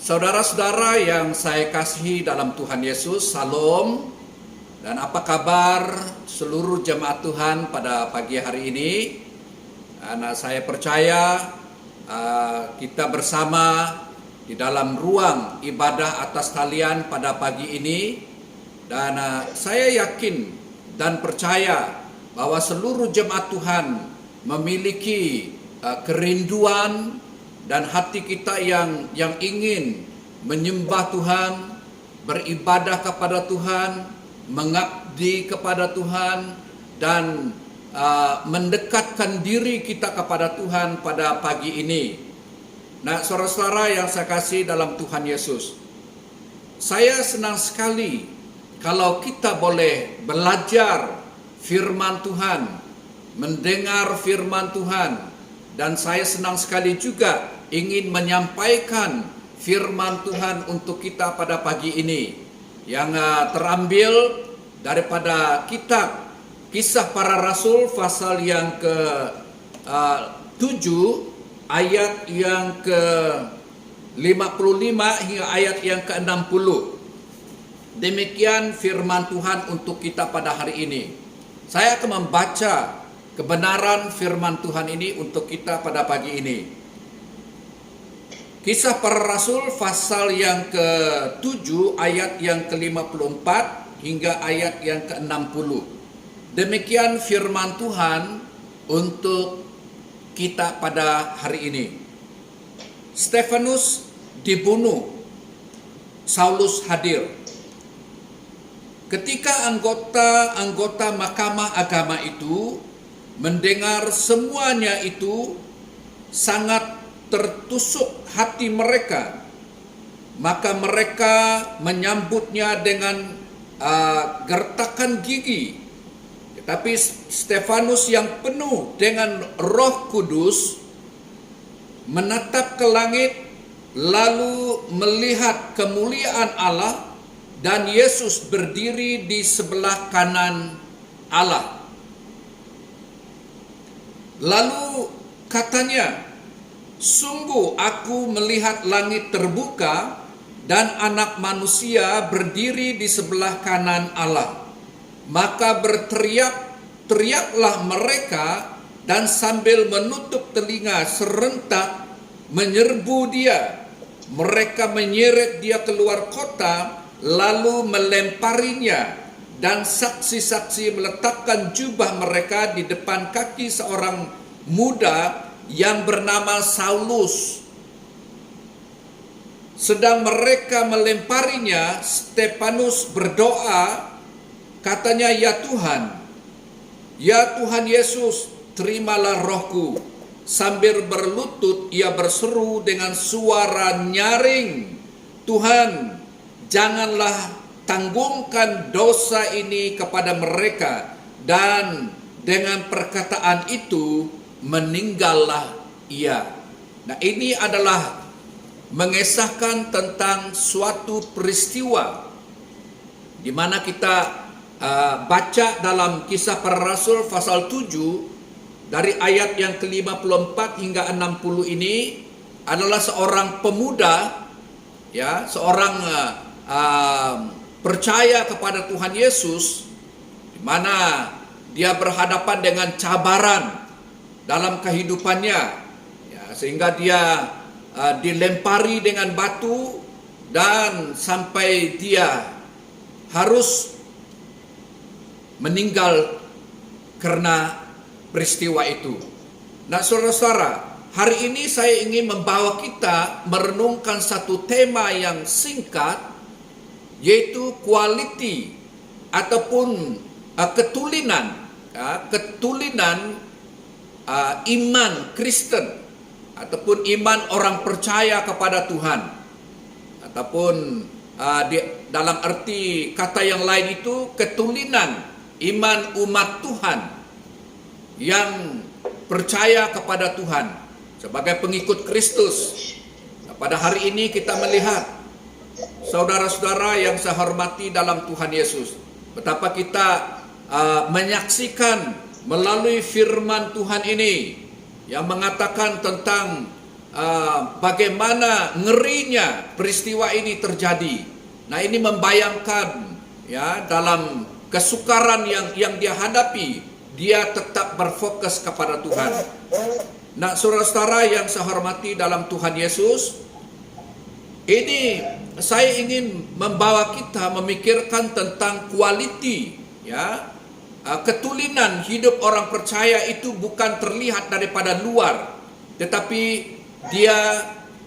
Saudara-saudara yang saya kasihi dalam Tuhan Yesus, Salam. Dan apa kabar seluruh jemaat Tuhan pada pagi hari ini? Saya percaya kita bersama di dalam ruang ibadah atas talian pada pagi ini. Dan saya yakin dan percaya bahwa seluruh jemaat Tuhan memiliki kerinduan dan hati kita yang ingin menyembah Tuhan, beribadah kepada Tuhan, mengabdi kepada Tuhan, dan mendekatkan diri kita kepada Tuhan pada pagi ini. Nah, saudara-saudara yang saya kasih dalam Tuhan Yesus, saya senang sekali kalau kita boleh belajar firman Tuhan, mendengar firman Tuhan. Dan saya senang sekali juga ingin menyampaikan firman Tuhan untuk kita pada pagi ini yang terambil daripada kitab Kisah Para Rasul pasal yang ke-7 ayat yang ke-55 hingga ayat yang ke-60. Demikian firman Tuhan untuk kita pada hari ini. Saya akan membaca kebenaran firman Tuhan ini untuk kita pada pagi ini. Kisah Para Rasul pasal yang ke-7 ayat yang ke-54 hingga ayat yang ke-60. Demikian firman Tuhan untuk kita pada hari ini. Stefanus dibunuh, Saulus hadir. Ketika anggota Mahkamah Agama itu mendengar semuanya itu, sangat tertusuk hati mereka. Maka mereka menyambutnya dengan gertakan gigi. Tetapi Stefanus yang penuh dengan Roh Kudus menatap ke langit, lalu melihat kemuliaan Allah dan Yesus berdiri di sebelah kanan Allah. Lalu katanya, sungguh aku melihat langit terbuka dan anak manusia berdiri di sebelah kanan Allah. Maka berteriaklah mereka dan sambil menutup telinga serentak menyerbu dia. Mereka menyeret dia keluar kota lalu melemparinya. Dan saksi-saksi meletakkan jubah mereka di depan kaki seorang muda yang bernama Saulus. Sedang mereka melemparinya, Stefanus berdoa, katanya, ya Tuhan Yesus, terimalah rohku. Sambil berlutut ia berseru dengan suara nyaring, Tuhan, janganlah tanggungkan dosa ini kepada mereka. Dan dengan perkataan itu meninggallah ia. Nah, ini adalah mengesahkan tentang suatu peristiwa di mana kita baca dalam Kisah Para Rasul pasal 7 dari ayat yang ke-54 hingga 60 ini adalah seorang pemuda, ya, seorang percaya kepada Tuhan Yesus, di mana dia berhadapan dengan cabaran dalam kehidupannya, ya, sehingga dia dilempari dengan batu dan sampai dia harus meninggal karena peristiwa itu. Nah, saudara-saudara, hari ini saya ingin membawa kita merenungkan satu tema yang singkat, yaitu quality ataupun ketulinan iman Kristen ataupun iman orang percaya kepada Tuhan, ataupun dalam arti kata yang lain itu ketulinan iman umat Tuhan yang percaya kepada Tuhan sebagai pengikut Kristus. Nah, pada hari ini kita melihat, saudara-saudara yang saya hormati dalam Tuhan Yesus, betapa kita menyaksikan melalui firman Tuhan ini yang mengatakan tentang bagaimana ngerinya peristiwa ini terjadi. Nah, ini membayangkan ya, dalam kesukaran yang dia hadapi, dia tetap berfokus kepada Tuhan. Nah, saudara-saudara yang saya hormati dalam Tuhan Yesus, ini saya ingin membawa kita memikirkan tentang kualiti ya, ketulinan hidup orang percaya itu bukan terlihat daripada luar, tetapi dia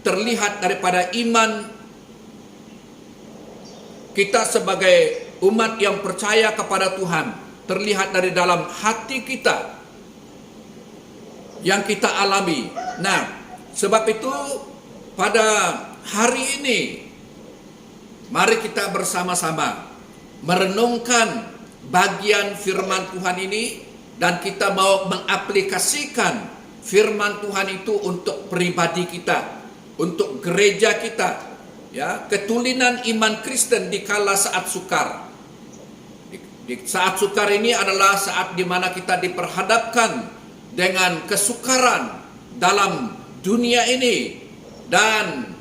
terlihat daripada iman kita sebagai umat yang percaya kepada Tuhan, terlihat dari dalam hati kita yang kita alami. Nah, sebab itu pada hari ini mari kita bersama-sama merenungkan bagian firman Tuhan ini, dan kita mau mengaplikasikan firman Tuhan itu untuk pribadi kita, untuk gereja kita, ya, ketulinan iman Kristen di kala saat sukar. Di saat sukar ini adalah saat di mana kita diperhadapkan dengan kesukaran dalam dunia ini dan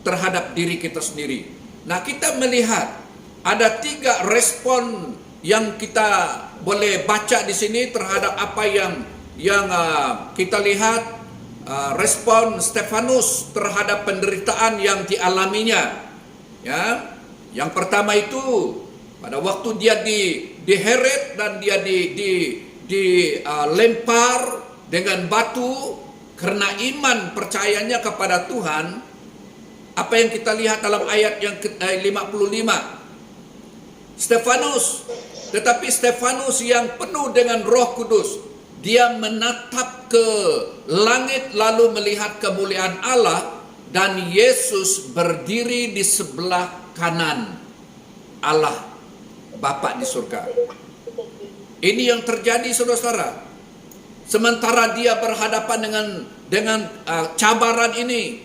terhadap diri kita sendiri. Nah, kita melihat ada 3 respon yang kita boleh baca di sini terhadap apa yang kita lihat, respon Stefanus terhadap penderitaan yang dialaminya. Ya, yang pertama itu pada waktu dia diheret dan dia dilempar dengan batu karena iman percayanya kepada Tuhan. Apa yang kita lihat dalam ayat yang 55? Tetapi Stefanus yang penuh dengan Roh Kudus, dia menatap ke langit lalu melihat kemuliaan Allah dan Yesus berdiri di sebelah kanan Allah Bapa di surga. Ini yang terjadi, saudara-saudara. Sementara dia berhadapan dengan cabaran ini,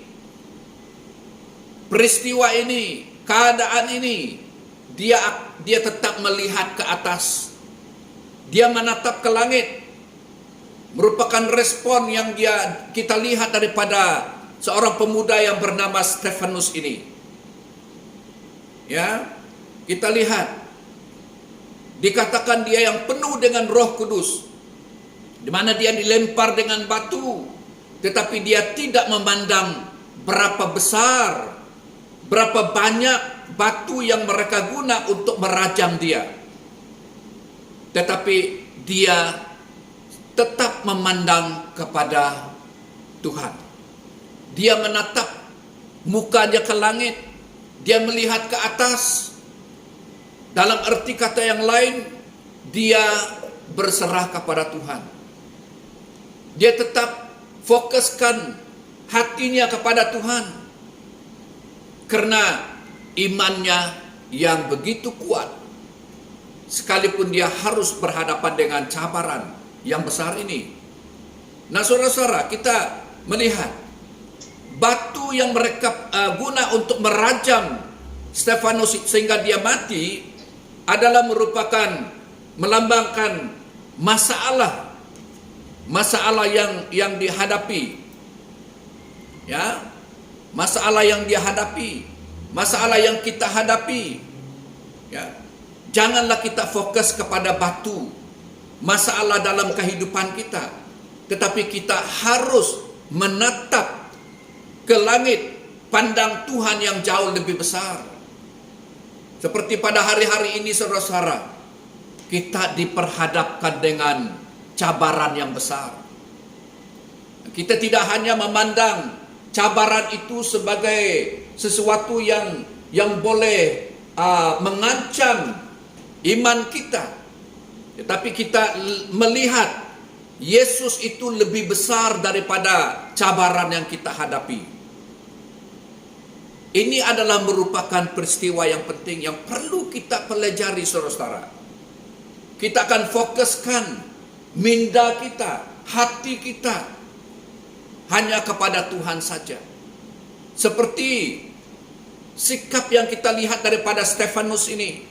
peristiwa ini, keadaan ini, dia tetap melihat ke atas. Dia menatap ke langit. Merupakan respon yang kita lihat daripada seorang pemuda yang bernama Stefanus ini. Ya, kita lihat dikatakan dia yang penuh dengan Roh Kudus, di mana dia dilempar dengan batu, tetapi dia tidak memandang berapa besar, berapa banyak batu yang mereka guna untuk merajam dia. Tetapi dia tetap memandang kepada Tuhan. Dia menatap mukanya ke langit, dia melihat ke atas. Dalam arti kata yang lain, dia berserah kepada Tuhan. Dia tetap fokuskan hatinya kepada Tuhan. Karena imannya yang begitu kuat, sekalipun dia harus berhadapan dengan cabaran yang besar ini. Nah, saudara-saudara, kita melihat batu yang mereka guna untuk merajam Stefanus sehingga dia mati adalah merupakan melambangkan masalah yang dihadapi. Ya, masalah yang dia hadapi, masalah yang kita hadapi. Ya, janganlah kita fokus kepada batu, masalah dalam kehidupan kita, tetapi kita harus menatap ke langit, pandang Tuhan yang jauh lebih besar. Seperti pada hari-hari ini, saudara-saudara, kita diperhadapkan dengan cabaran yang besar. Kita tidak hanya memandang cabaran itu sebagai sesuatu yang boleh mengancam iman kita, tetapi kita melihat Yesus itu lebih besar daripada cabaran yang kita hadapi. Ini adalah merupakan peristiwa yang penting yang perlu kita pelajari, saudara-saudara. Kita akan fokuskan minda kita, hati kita hanya kepada Tuhan saja. Seperti sikap yang kita lihat daripada Stefanus ini.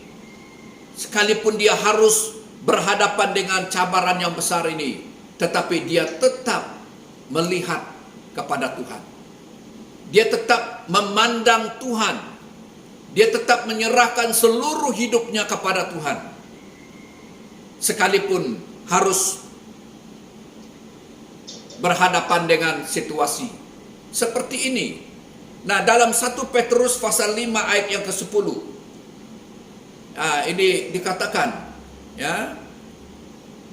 Sekalipun dia harus berhadapan dengan cabaran yang besar ini, tetapi dia tetap melihat kepada Tuhan. dia tetap memandang Tuhan, dia tetap menyerahkan seluruh hidupnya kepada Tuhan, sekalipun harus berhadapan dengan situasi seperti ini. Nah, dalam 1 Petrus pasal 5 ayat yang ke-10, ini dikatakan, ya,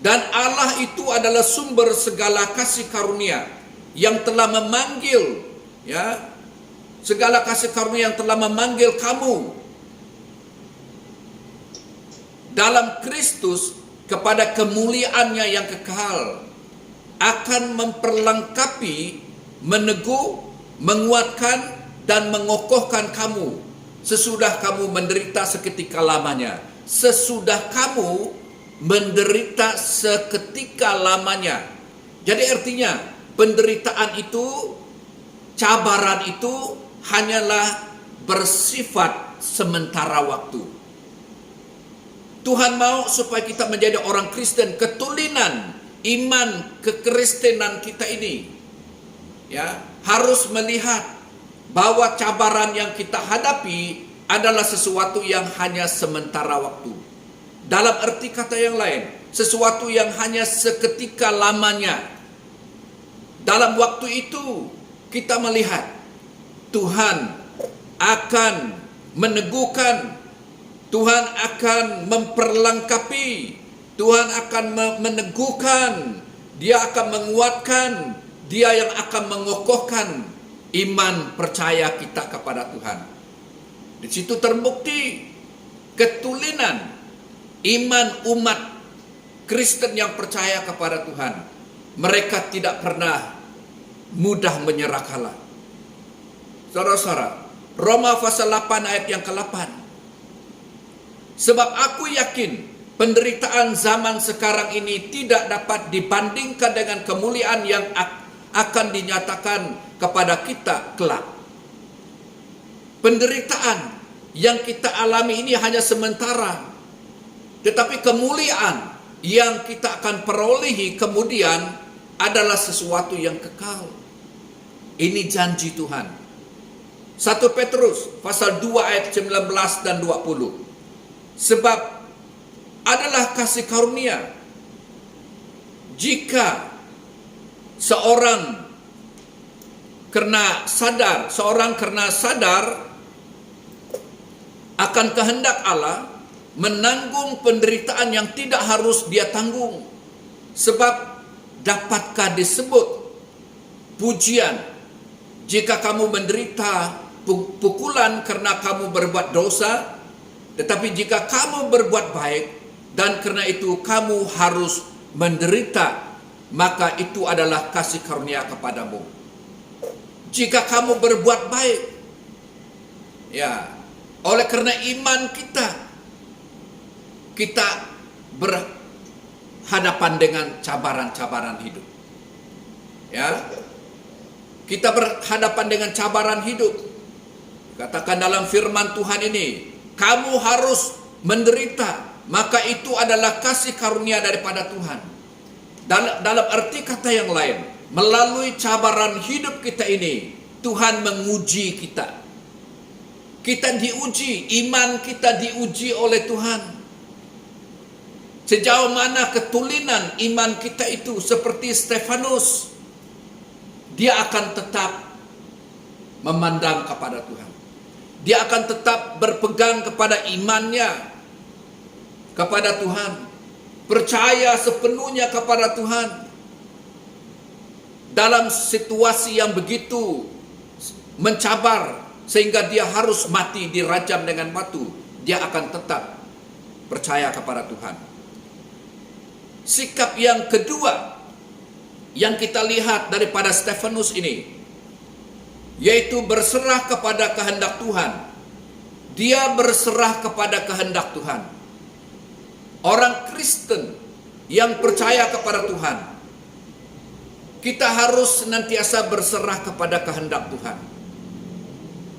dan Allah itu adalah sumber segala kasih karunia yang telah memanggil, ya, segala kasih karunia yang telah memanggil kamu dalam Kristus kepada kemuliaannya yang kekal, akan memperlengkapi, meneguh, menguatkan, dan mengokohkan kamu sesudah kamu menderita seketika lamanya. Sesudah kamu menderita seketika lamanya. Jadi artinya penderitaan itu, cabaran itu hanyalah bersifat sementara waktu. Tuhan mau supaya kita menjadi orang Kristen, ketulinan iman kekristenan kita ini, ya, harus melihat bahwa cabaran yang kita hadapi adalah sesuatu yang hanya sementara waktu. Dalam arti kata yang lain, sesuatu yang hanya seketika lamanya. Dalam waktu itu kita melihat Tuhan akan meneguhkan, Tuhan akan memperlengkapi, Tuhan akan meneguhkan, Dia akan menguatkan, Dia yang akan mengokohkan iman percaya kita kepada Tuhan. Di situ terbukti ketulinan iman umat Kristen yang percaya kepada Tuhan. Mereka tidak pernah mudah menyerah kalah. Saudara-saudara, Roma pasal 8 ayat yang ke-8. Sebab aku yakin penderitaan zaman sekarang ini tidak dapat dibandingkan dengan kemuliaan yang akan dinyatakan kepada kita kelak. Penderitaan yang kita alami ini hanya sementara, tetapi kemuliaan yang kita akan perolehi kemudian adalah sesuatu yang kekal. Ini janji Tuhan. 1 Petrus pasal 2 ayat 19 dan 20. Sebab adalah kasih karunia jika seorang karena sadar akan kehendak Allah, menanggung penderitaan yang tidak harus dia tanggung. Sebab dapatkah disebut pujian jika kamu menderita pukulan karena kamu berbuat dosa, tetapi jika kamu berbuat baik dan karena itu kamu harus menderita, maka itu adalah kasih karunia kepadamu. Jika kamu berbuat baik, ya, oleh karena iman kita berhadapan dengan cabaran-cabaran hidup. Ya, kita berhadapan dengan cabaran hidup. Katakan dalam firman Tuhan ini, kamu harus menderita, maka itu adalah kasih karunia daripada Tuhan. Dalam arti kata yang lain, melalui cabaran hidup kita ini, Tuhan menguji kita. Kita diuji, iman kita diuji oleh Tuhan. Sejauh mana ketulinan iman kita itu, seperti Stefanus, dia akan tetap memandang kepada Tuhan. Dia akan tetap berpegang kepada imannya kepada Tuhan, percaya sepenuhnya kepada Tuhan. Dalam situasi yang begitu mencabar sehingga dia harus mati dirajam dengan batu, dia akan tetap percaya kepada Tuhan. Sikap yang kedua yang kita lihat daripada Stefanus ini, yaitu berserah kepada kehendak Tuhan. Dia berserah kepada kehendak Tuhan. Orang Kristen yang percaya kepada Tuhan, kita harus senantiasa berserah kepada kehendak Tuhan.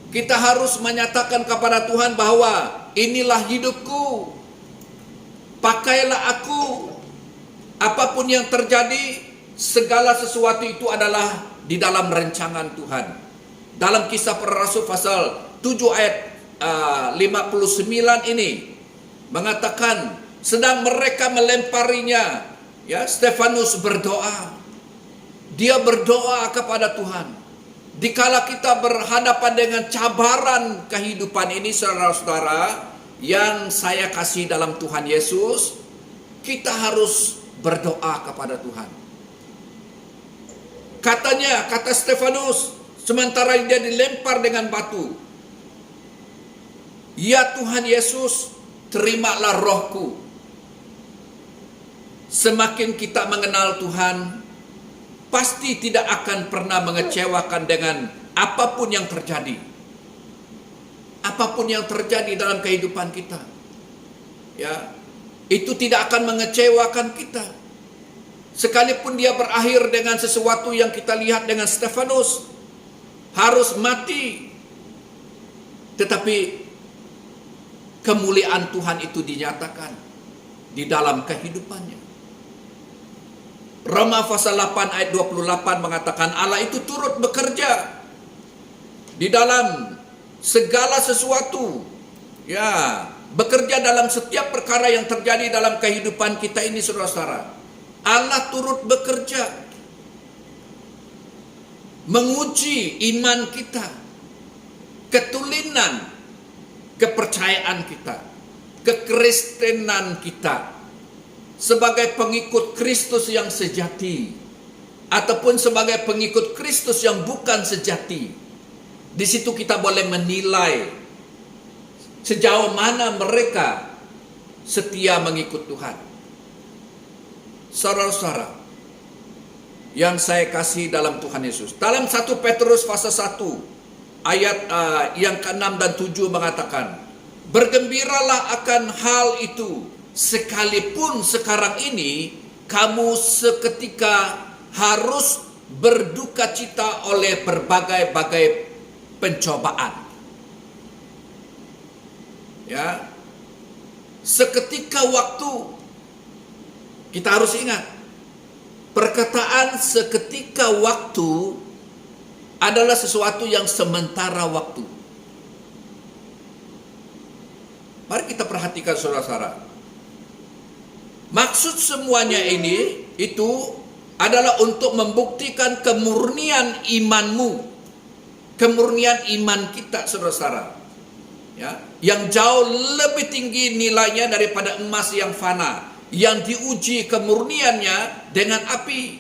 Kita harus menyatakan kepada Tuhan bahwa inilah hidupku, pakailah aku, apapun yang terjadi, segala sesuatu itu adalah di dalam rancangan Tuhan. dalam Kisah Para Rasul pasal 7 ayat 59 ini mengatakan, sedang mereka melemparinya, ya, Stefanus berdoa. Dia berdoa kepada Tuhan. Dikala kita berhadapan dengan cabaran kehidupan ini, saudara-saudara yang saya kasih dalam Tuhan Yesus, kita harus berdoa kepada Tuhan. Kata Stefanus, sementara dia dilempar dengan batu, ya Tuhan Yesus, terimalah rohku. Semakin kita mengenal Tuhan, pasti tidak akan pernah mengecewakan dengan apapun yang terjadi. Apapun yang terjadi dalam kehidupan kita, ya, itu tidak akan mengecewakan kita. Sekalipun dia berakhir dengan sesuatu yang kita lihat dengan Stefanus, harus mati, tetapi kemuliaan Tuhan itu dinyatakan di dalam kehidupannya. Roma pasal 8 ayat 28 mengatakan, Allah itu turut bekerja di dalam segala sesuatu, ya, bekerja dalam setiap perkara yang terjadi dalam kehidupan kita ini, saudara-saudara. Allah turut bekerja menguji iman kita, ketulinan kepercayaan kita, kekristenan kita sebagai pengikut Kristus yang sejati ataupun sebagai pengikut Kristus yang bukan sejati. Di situ kita boleh menilai sejauh mana mereka setia mengikut Tuhan. Saudara-saudara yang saya kasih dalam Tuhan Yesus, dalam 1 Petrus pasal 1 ayat yang ke-6 dan 7 mengatakan, bergembiralah akan hal itu, sekalipun sekarang ini kamu seketika harus berduka cita oleh berbagai-bagai pencobaan. Ya, seketika waktu, kita harus ingat, perkataan seketika waktu adalah sesuatu yang sementara waktu. Mari kita perhatikan, saudara-saudara. Maksud semuanya ini itu adalah untuk membuktikan kemurnian imanmu, kemurnian iman kita, saudara-saudara, ya, yang jauh lebih tinggi nilainya daripada emas yang fana, yang diuji kemurniannya dengan api.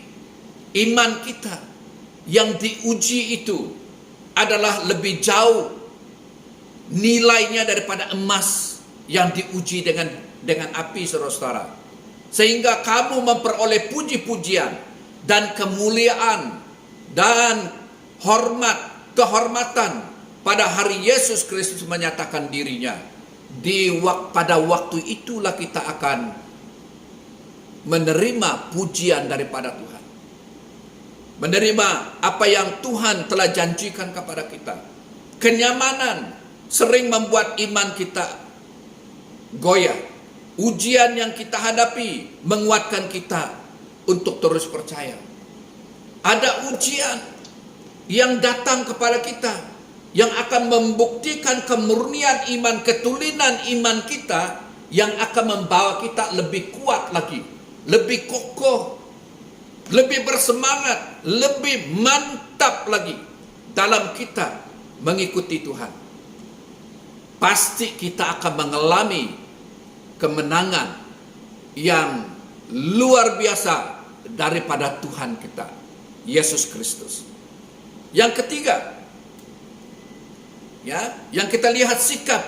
Iman kita yang diuji itu adalah lebih jauh nilainya daripada emas yang diuji dengan api, saudara-saudara. Sehingga kamu memperoleh puji-pujian dan kemuliaan dan kehormatan pada hari Yesus Kristus menyatakan dirinya. Pada waktu itulah kita akan menerima pujian daripada Tuhan. Menerima apa yang Tuhan telah janjikan kepada kita. Kenyamanan sering membuat iman kita goyah. Ujian yang kita hadapi menguatkan kita untuk terus percaya. Ada ujian yang datang kepada kita yang akan membuktikan kemurnian iman, ketulinan iman kita, yang akan membawa kita lebih kuat lagi, lebih kokoh, lebih bersemangat, lebih mantap lagi dalam kita mengikuti Tuhan. Pasti kita akan mengalami kemenangan yang luar biasa daripada Tuhan kita, Yesus Kristus. Yang ketiga, ya, yang kita lihat sikap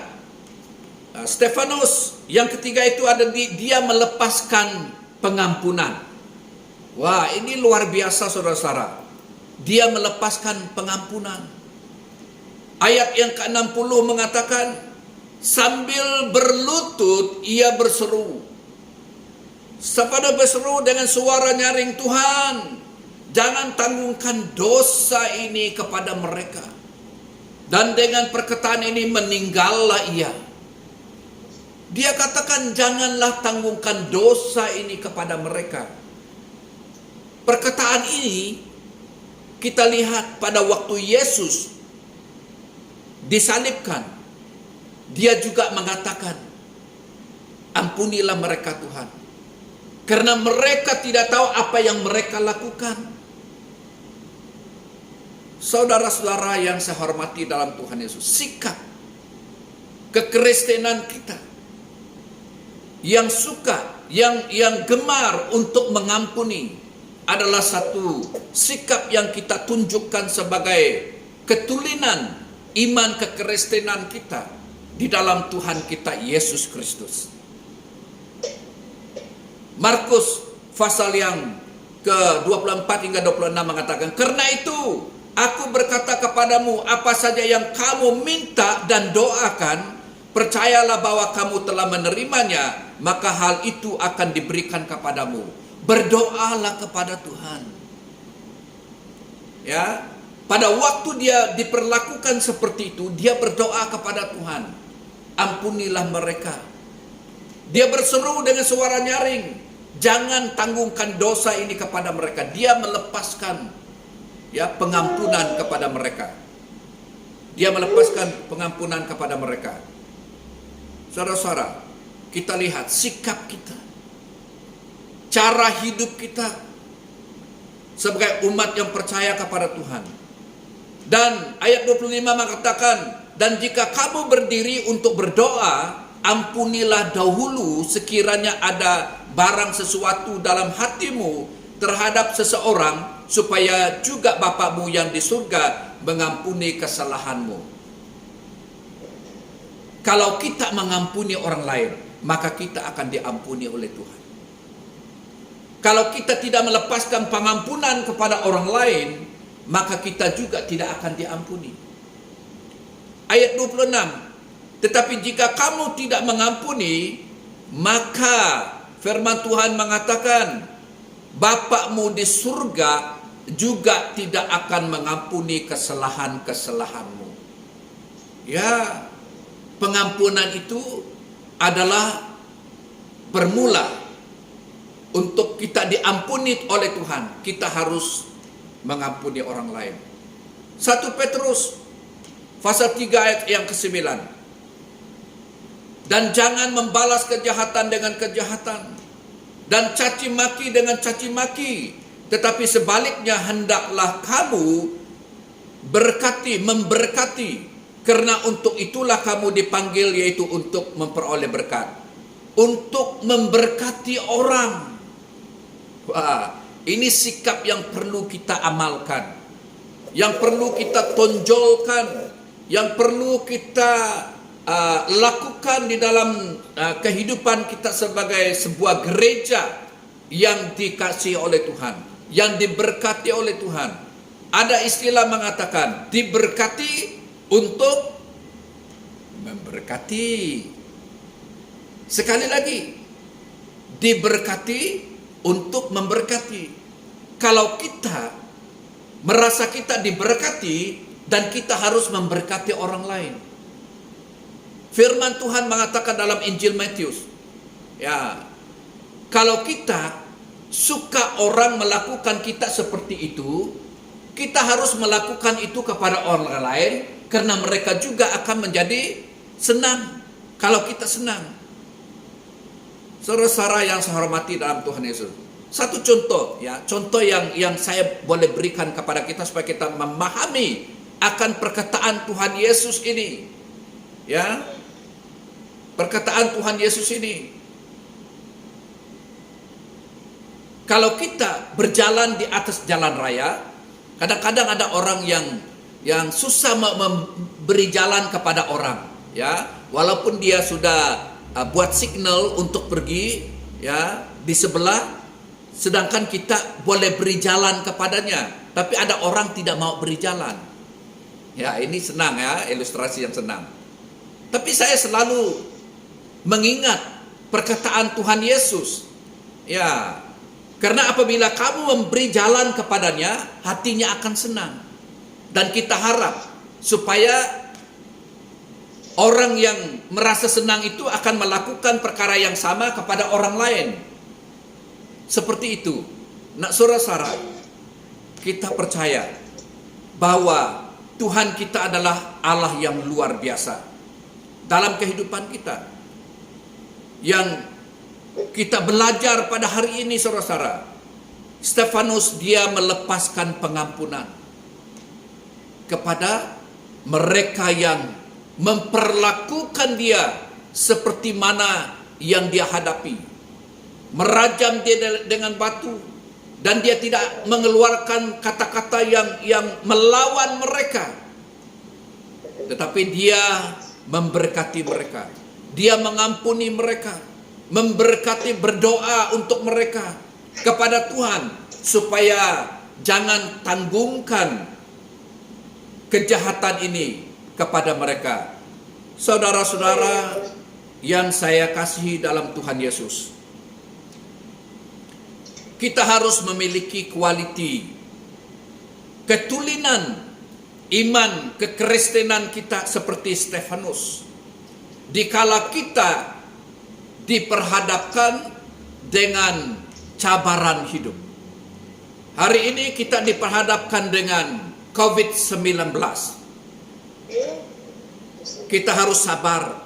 Stefanus, yang ketiga itu ada dia melepaskan pengampunan. Wah, ini luar biasa, saudara-saudara. Dia melepaskan pengampunan. Ayat yang ke-60 mengatakan, sambil berlutut ia berseru. Sabda berseru dengan suara nyaring, Tuhan, jangan tanggungkan dosa ini kepada mereka. Dan dengan perkataan ini meninggallah ia. Dia katakan, janganlah tanggungkan dosa ini kepada mereka. Perkataan ini kita lihat pada waktu Yesus disalibkan, dia juga mengatakan, ampunilah mereka Tuhan, karena mereka tidak tahu apa yang mereka lakukan. Saudara-saudara yang saya hormati dalam Tuhan Yesus, sikap kekristenan kita yang suka, yang gemar untuk mengampuni adalah satu sikap yang kita tunjukkan sebagai ketulinan iman kekristenan kita di dalam Tuhan kita Yesus Kristus. Markus pasal yang ke-24 hingga 26 mengatakan, karena itu aku berkata kepadamu, apa saja yang kamu minta dan doakan, percayalah bahwa kamu telah menerimanya, maka hal itu akan diberikan kepadamu. Berdoalah kepada Tuhan. Ya, pada waktu dia diperlakukan seperti itu, dia berdoa kepada Tuhan, ampunilah mereka. Dia berseru dengan suara nyaring, jangan tanggungkan dosa ini kepada mereka. Dia melepaskan pengampunan kepada mereka. Dia melepaskan pengampunan kepada mereka. Saudara-saudara, kita lihat sikap kita, cara hidup kita sebagai umat yang percaya kepada Tuhan. Dan ayat 25 mengatakan, dan jika kamu berdiri untuk berdoa, ampunilah dahulu sekiranya ada barang sesuatu dalam hatimu terhadap seseorang, supaya juga Bapamu yang di surga mengampuni kesalahanmu. Kalau kita mengampuni orang lain, maka kita akan diampuni oleh Tuhan. Kalau kita tidak melepaskan pengampunan kepada orang lain, maka kita juga tidak akan diampuni. Ayat 26, tetapi jika kamu tidak mengampuni, maka firman Tuhan mengatakan, Bapakmu di surga juga tidak akan mengampuni kesalahan-kesalahanmu. Ya, pengampunan itu adalah bermula. Untuk kita diampuni oleh Tuhan, kita harus mengampuni orang lain. 1 Petrus pasal 3 ayat yang ke-9. Dan jangan membalas kejahatan dengan kejahatan, dan caci maki dengan caci maki, tetapi sebaliknya hendaklah kamu memberkati, karena untuk itulah kamu dipanggil, yaitu untuk memperoleh berkat, untuk memberkati orang. Wah, ini sikap yang perlu kita amalkan, yang perlu kita tonjolkan, yang perlu kita lakukan di dalam kehidupan kita sebagai sebuah gereja yang dikasihi oleh Tuhan, yang diberkati oleh Tuhan. Ada istilah mengatakan diberkati untuk memberkati. Sekali lagi, diberkati untuk memberkati. Kalau kita merasa kita diberkati, dan kita harus memberkati orang lain. Firman Tuhan mengatakan dalam Injil Matius, ya, kalau kita suka orang melakukan kita seperti itu, kita harus melakukan itu kepada orang lain, karena mereka juga akan menjadi senang kalau kita senang. Saudara-saudara yang saya hormati dalam Tuhan Yesus, satu contoh, ya, contoh yang saya boleh berikan kepada kita supaya kita memahami akan perkataan Tuhan Yesus ini, ya, perkataan Tuhan Yesus ini. Kalau kita berjalan di atas jalan raya, kadang-kadang ada orang yang susah memberi jalan kepada orang, ya, walaupun dia sudah buat signal untuk pergi, ya, di sebelah, sedangkan kita boleh beri jalan kepadanya, tapi ada orang tidak mau beri jalan. Ya, ini senang, ya, ilustrasi yang senang. Tapi saya selalu mengingat perkataan Tuhan Yesus, ya, karena apabila kamu memberi jalan kepadanya, hatinya akan senang. Dan kita harap supaya orang yang merasa senang itu akan melakukan perkara yang sama kepada orang lain. Seperti itu. Nah, saudara-saudara, kita percaya bahwa Tuhan kita adalah Allah yang luar biasa dalam kehidupan kita. Yang kita belajar pada hari ini, saudara-saudara, Stefanus dia melepaskan pengampunan kepada mereka yang memperlakukan dia seperti mana yang dia hadapi. Merajam dia dengan batu, dan dia tidak mengeluarkan kata-kata yang melawan mereka, tetapi dia memberkati mereka, dia mengampuni mereka, memberkati, berdoa untuk mereka kepada Tuhan supaya jangan tanggungkan kejahatan ini kepada mereka. Saudara-saudara yang saya kasihi dalam Tuhan Yesus, kita harus memiliki kualiti ketulinan iman kekristenan kita seperti Stefanus. Dikala kita diperhadapkan dengan cabaran hidup. Hari ini kita diperhadapkan dengan COVID-19. Kita harus sabar,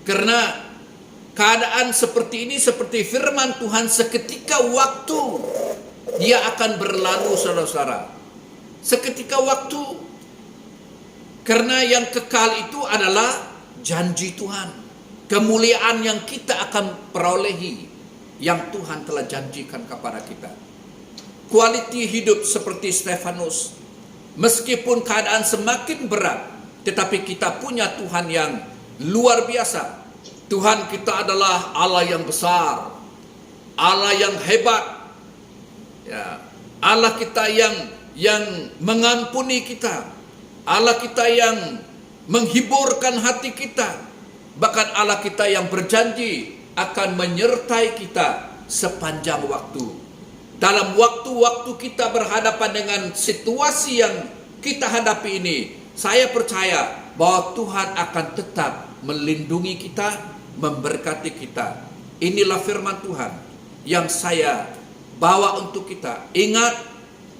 karena keadaan seperti ini, seperti firman Tuhan, seketika waktu dia akan berlalu, saudara-saudara. Seketika waktu. Karena yang kekal itu adalah janji Tuhan. Kemuliaan yang kita akan perolehi, yang Tuhan telah janjikan kepada kita. Kualiti hidup seperti Stefanus. Meskipun keadaan semakin berat, tetapi kita punya Tuhan yang luar biasa. Tuhan kita adalah Allah yang besar, Allah yang hebat, ya, Allah kita yang mengampuni kita, Allah kita yang menghiburkan hati kita, bahkan Allah kita yang berjanji akan menyertai kita sepanjang waktu. Dalam waktu-waktu kita berhadapan dengan situasi yang kita hadapi ini, saya percaya bahwa Tuhan akan tetap melindungi kita, memberkati kita. Inilah firman Tuhan yang saya bawa untuk kita. Ingat,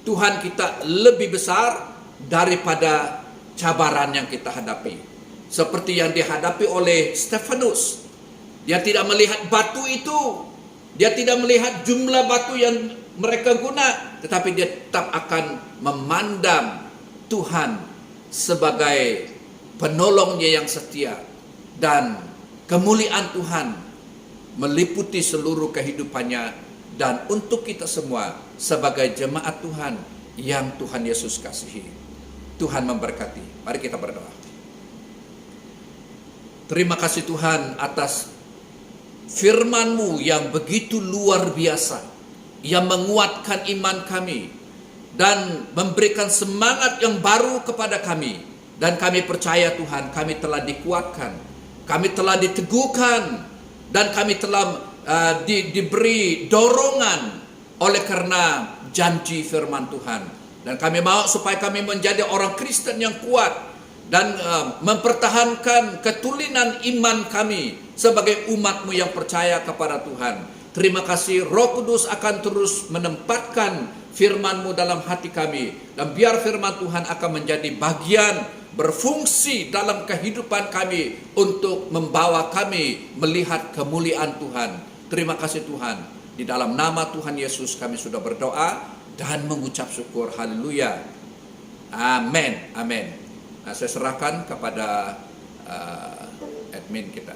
Tuhan kita lebih besar daripada cabaran yang kita hadapi. Seperti yang dihadapi oleh Stefanus. Dia tidak melihat batu itu, dia tidak melihat jumlah batu yang mereka guna, tetapi dia tetap akan memandang Tuhan sebagai penolongnya yang setia. Dan kemuliaan Tuhan meliputi seluruh kehidupannya, dan untuk kita semua sebagai jemaat Tuhan yang Tuhan Yesus kasihi. Tuhan memberkati. Mari kita berdoa. Terima kasih Tuhan atas firman-Mu yang begitu luar biasa, yang menguatkan iman kami dan memberikan semangat yang baru kepada kami. Dan kami percaya Tuhan, kami telah dikuatkan, kami telah diteguhkan, dan kami telah diberi dorongan oleh karena janji firman Tuhan. Dan kami mau supaya kami menjadi orang Kristen yang kuat dan mempertahankan ketulinan iman kami sebagai umat-Mu yang percaya kepada Tuhan. Terima kasih, Roh Kudus akan terus menempatkan firman-Mu dalam hati kami, dan biar firman Tuhan akan menjadi bagian berfungsi dalam kehidupan kami untuk membawa kami melihat kemuliaan Tuhan. Terima kasih Tuhan. Di dalam nama Tuhan Yesus kami sudah berdoa dan mengucap syukur. Haleluya. Amin. Amin. Nah, saya serahkan kepada admin kita.